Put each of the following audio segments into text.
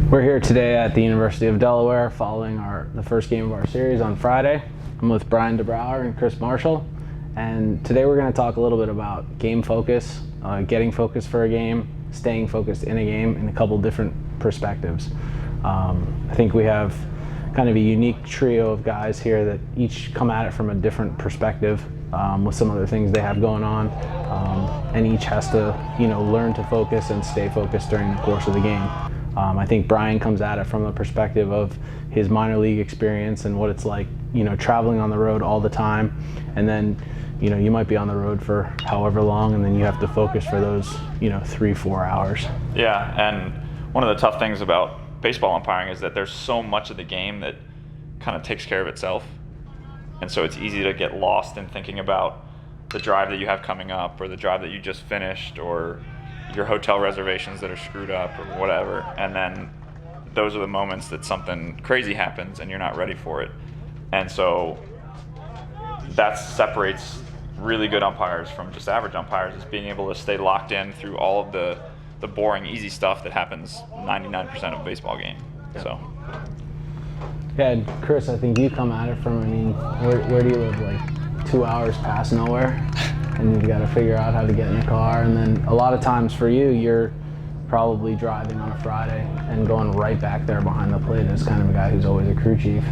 We're here today at the University of Delaware following the first game of our series on Friday. I'm with Brian deBrauwere and Chris Marshall, and today we're going to talk a little bit about game focus, getting focused for a game, staying focused in a game in a couple different perspectives. I think we have kind of a unique trio of guys here that each come at it from a different perspective with some other things they have going on, and each has to learn to focus and stay focused during the course of the game. I think Brian comes at it from the perspective of his minor league experience and what it's like, traveling on the road all the time. And then, you might be on the road for however long, and then you have to focus for those, 3-4 hours. Yeah, and one of the tough things about baseball umpiring is that there's so much of the game that kind of takes care of itself. And so it's easy to get lost in thinking about the drive that you have coming up, or the drive that you just finished, or your hotel reservations that are screwed up or whatever, and then those are the moments that something crazy happens and you're not ready for it. And so that separates really good umpires from just average umpires, is being able to stay locked in through all of the boring, easy stuff that happens 99% of a baseball game. Yeah. So Yeah, and Chris, I think you come at it from, where do you live? Like 2 hours past nowhere? And you've got to figure out how to get in the car. And then a lot of times for you, you're probably driving on a Friday and going right back there behind the plate as kind of a guy who's always a crew chief.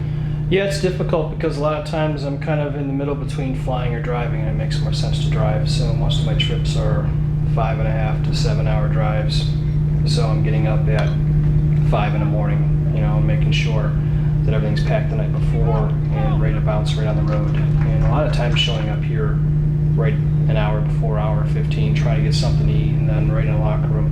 Yeah, it's difficult because a lot of times I'm kind of in the middle between flying or driving, and it makes more sense to drive. So most of my trips are 5.5 to 7 hour drives. So I'm getting up at 5 in the morning, making sure that everything's packed the night before and ready to bounce right on the road. And a lot of times showing up here right an hour before, hour 15, trying to get something to eat, and then right in the locker room.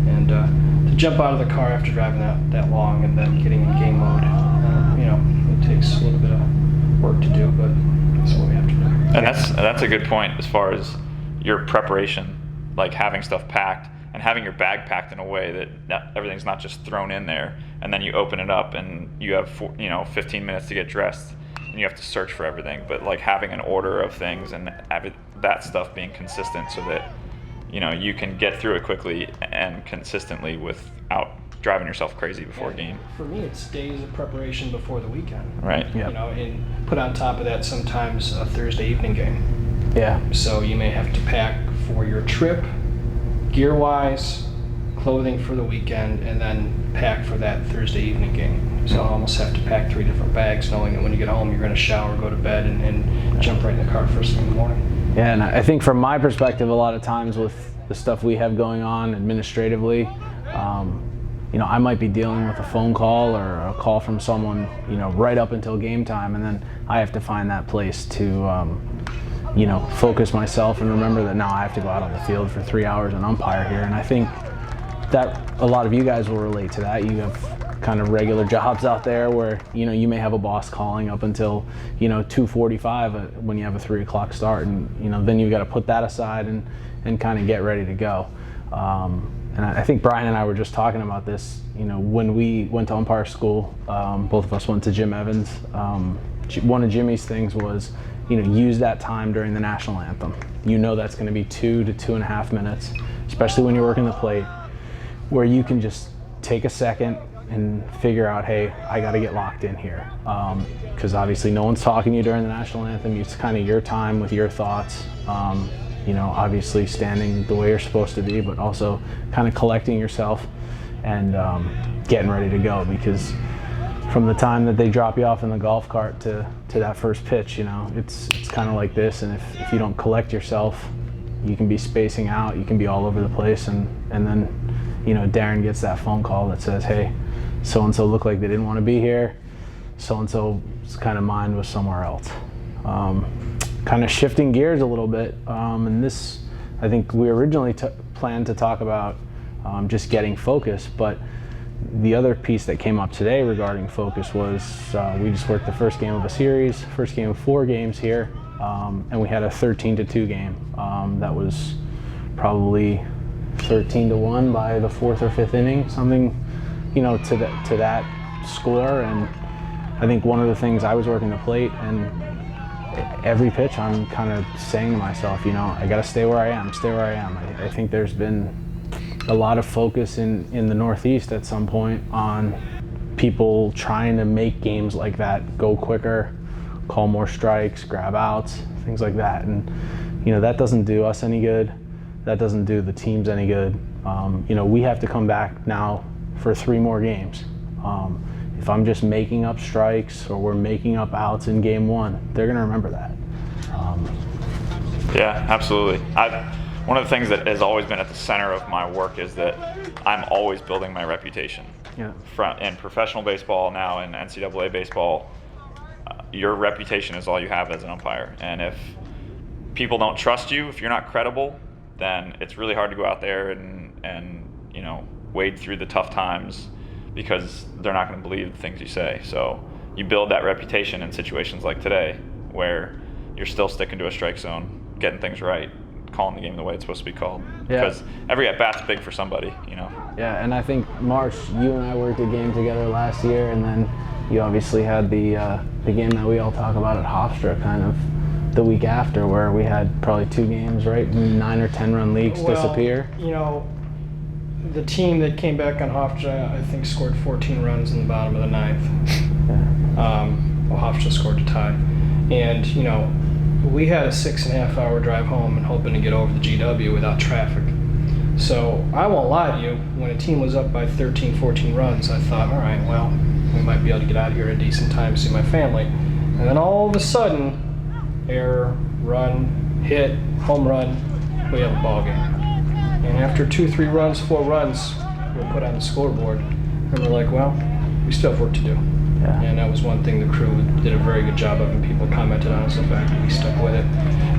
And to jump out of the car after driving that long and then getting in game mode, it takes a little bit of work to do, but that's what we have to do. And that's a good point as far as your preparation, like having stuff packed and having your bag packed in a way that everything's not just thrown in there, and then you open it up and you have 15 minutes to get dressed and you have to search for everything. But like having an order of things and that stuff being consistent so that you can get through it quickly and consistently without driving yourself crazy before a game. For me, it's days of preparation before the weekend. Right. Yep. And put on top of that sometimes a Thursday evening game. Yeah. So you may have to pack for your trip, gear-wise, clothing for the weekend, and then pack for that Thursday evening game. So I almost have to pack 3 different bags, knowing that when you get home, you're going to shower, go to bed, and jump right in the car first thing in the morning. Yeah, and I think from my perspective, a lot of times with the stuff we have going on administratively, I might be dealing with a phone call or a call from someone, right up until game time, and then I have to find that place to, focus myself and remember that now I have to go out on the field for 3 hours and umpire here. And I think that a lot of you guys will relate to that. You have kind of regular jobs out there where, you may have a boss calling up until, 2:45 when you have a 3 o'clock start, and, then you've got to put that aside and kind of get ready to go. And I think Brian and I were just talking about this, when we went to umpire school, both of us went to Jim Evans. One of Jimmy's things was, use that time during the national anthem. That's going to be 2 to 2.5 minutes, especially when you're working the plate, where you can just take a second and figure out, hey, I got to get locked in here. Because obviously no one's talking to you during the national anthem. It's kind of your time with your thoughts. Obviously standing the way you're supposed to be, but also kind of collecting yourself and getting ready to go. Because from the time that they drop you off in the golf cart to that first pitch, it's kind of like this. And if you don't collect yourself, you can be spacing out, you can be all over the place, and then Darren gets that phone call that says, hey, so-and-so looked like they didn't want to be here, so-and-so's kind of mind was somewhere else. Kind of shifting gears a little bit, and this, I think we originally planned to talk about just getting focused, but the other piece that came up today regarding focus was we just worked the first game of a series, first game of 4 games here, and we had a 13-2 game. That was probably 13-1 by the 4th or 5th inning, something, to that score. And I think one of the things, I was working the plate, and every pitch I'm kind of saying to myself, I got to stay where I am, stay where I am. I think there's been a lot of focus in the Northeast at some point on people trying to make games like that go quicker, call more strikes, grab outs, things like that. And that doesn't do us any good. That doesn't do the teams any good. We have to come back now for 3 more games. If I'm just making up strikes or we're making up outs in game 1, they're going to remember that. Yeah, absolutely. One of the things that has always been at the center of my work is that I'm always building my reputation. Yeah. In professional baseball, now in NCAA baseball, your reputation is all you have as an umpire. And if people don't trust you, if you're not credible, then it's really hard to go out there and wade through the tough times, because they're not going to believe the things you say. So you build that reputation in situations like today, where you're still sticking to a strike zone, getting things right, calling the game the way it's supposed to be called. Yeah. Because every at-bat's big for somebody, Yeah, and I think, Marsh, you and I worked a game together last year, and then you obviously had the game that we all talk about at Hofstra kind of the week after, where we had probably 2 games, right? 9 or 10 run leagues disappear. The team that came back on Hofstra, I think, scored 14 runs in the bottom of the 9th. Yeah. Hofstra scored to tie. And, we had a 6.5-hour drive home and hoping to get over the GW without traffic. So I won't lie to you, when a team was up by 13, 14 runs, I thought, all right, well, we might be able to get out of here at a decent time to see my family. And then all of a sudden, error, run, hit, home run, we have a ball game. And after 2, 3 runs, 4 runs, we're put on the scoreboard. And we're like, well, we still have work to do. Yeah. And that was one thing the crew did a very good job of, and people commented on us, the fact that we stuck with it.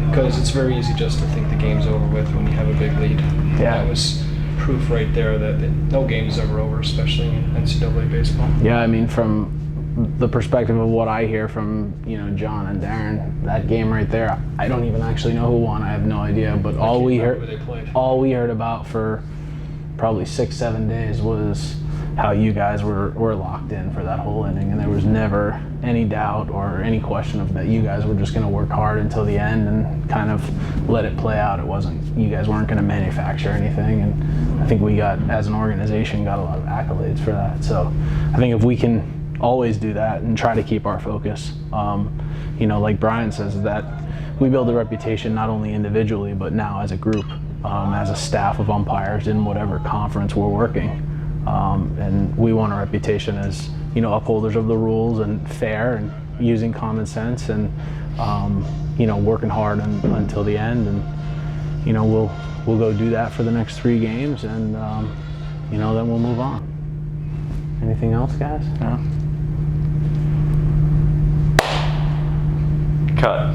Because it's very easy just to think the game's over with when you have a big lead. Yeah. That was proof right there that no game is ever over, especially in NCAA baseball. Yeah, I mean, from the perspective of what I hear from John and Darren, that game right there, I don't even actually know who won. I have no idea. But all we heard about for probably 6-7 days was how you guys were locked in for that whole inning, and there was never any doubt or any question of that you guys were just going to work hard until the end and kind of let it play out. You guys weren't going to manufacture anything, and I think we as an organization, got a lot of accolades for that. So I think if we can always do that and try to keep our focus, like Brian says, that we build a reputation not only individually but now as a group, as a staff of umpires in whatever conference we're working. And we want a reputation as upholders of the rules and fair and using common sense and working hard until the end, and we'll go do that for the next 3 games, and then we'll move on. Anything else, guys? No. Cut.